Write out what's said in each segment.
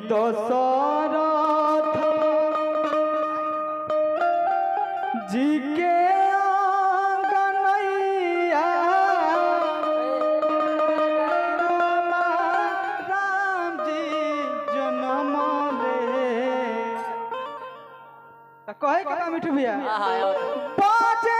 दशरथ जी के आंगनैया राम जी जन्म ले कहे का मिठू भैया बाजे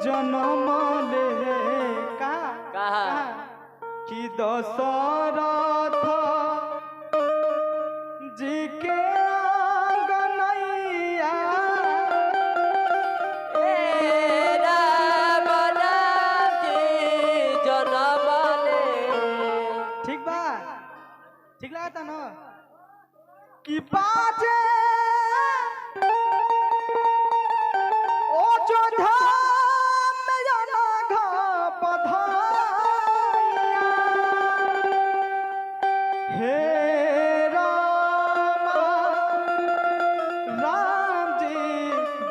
जन्म ले कहा कि दशरथ जी के आंगनैया जन्म ले। ठीक बा ठीक लगता ना कि बाजे ओ जोधा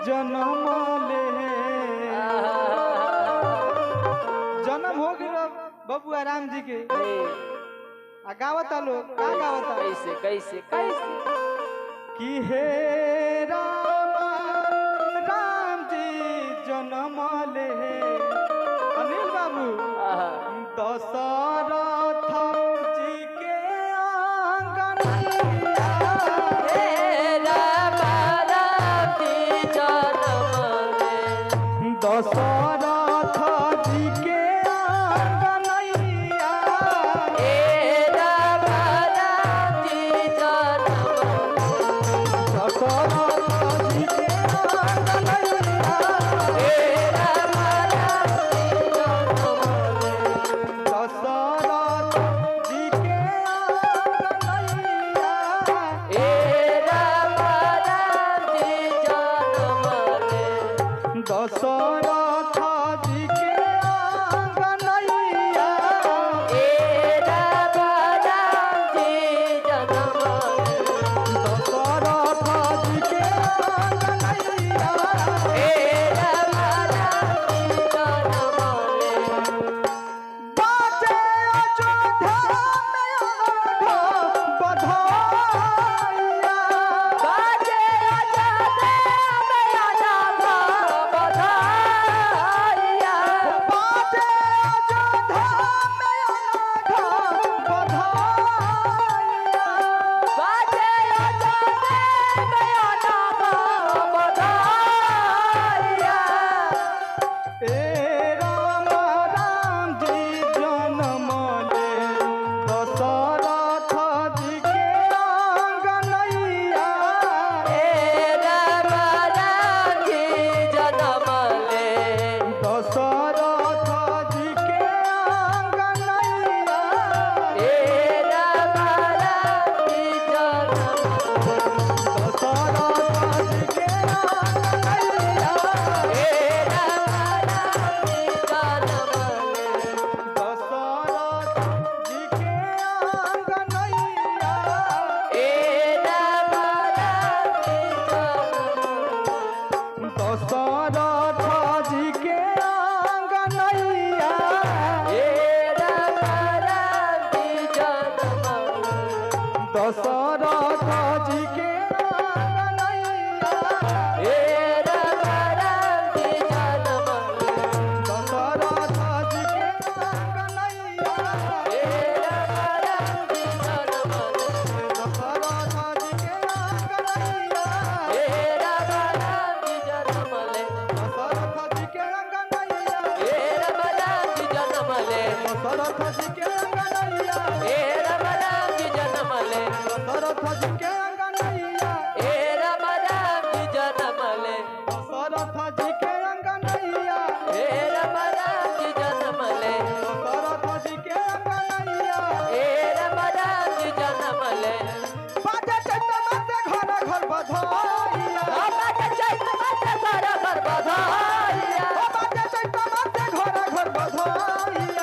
जन्म ले जन्म हो गया बबुआ राम जी के गावता लोग का गावता कैसे कैसे कैसे कि हे राम जी जन्म ले अनिल बाबू दशरथ जी के आंगनैया दशरथ जी के आंगनैया दशरथ जी के आंगनैया दशरथ जी के आंगनैया दशरथ जी के आंगनैया दशरथ जी के आंगनैया बाजे अयोध्या में बधाइया बाजे दशरथ जी के बधाइया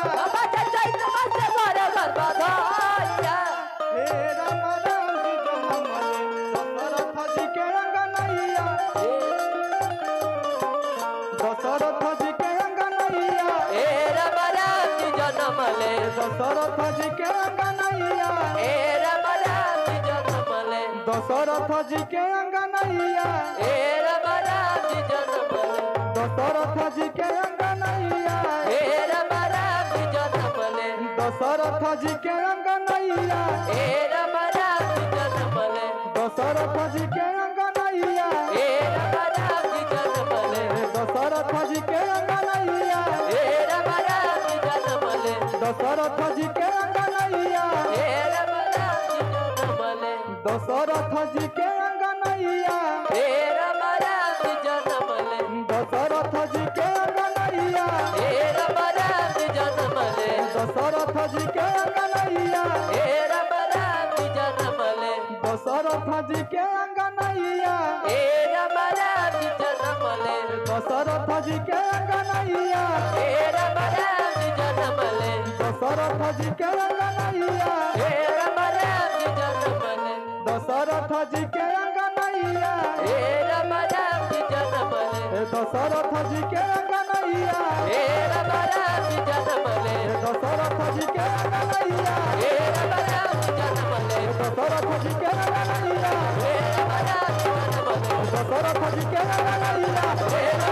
दशरथ जी के अंगनैया ए राम राम जी जन्मले दशरथ जी के अंगनैया ए राम राम जी जन्मले दशरथ जी के अंगनैया ए राम राम जी जन्मले दशरथ जी के अंगनैया ए राम राम जी जन्मले दशरथ जी के अंगनैया ए राम राम जी जन्मले दशरथ जी के अंगनैया ए राम राम जी जन्मले दशरथ जी के अंगनैया ए राम राम जी जन्मले दशरथ जी के अंगनैया ए राम राम जी जन्मले दशरथ जी के अंगनैया ए राम राम जी जन्मले दशरथ जी के अंगनैया ए राम राम जी जन्मले दशरथ जी के अंगनैया ए राम राम जी जन्मले दशरथ जी के अंगनैया ए राम राम जी जन्मले दशरथ जी के अंगनैया ए राम राम जी जन्मले दशरथ जी के अंगनैया ए राम राम जी जन्मले दशरथ जी के अंगनैया ए राम राम जी जन्मले दशरथ जी के अंगनैया ए राम राम जी जन्मले दशरथ जी के अंगनैया ए राम राम जी जन्मले दशरथ जी के अंगनैया ए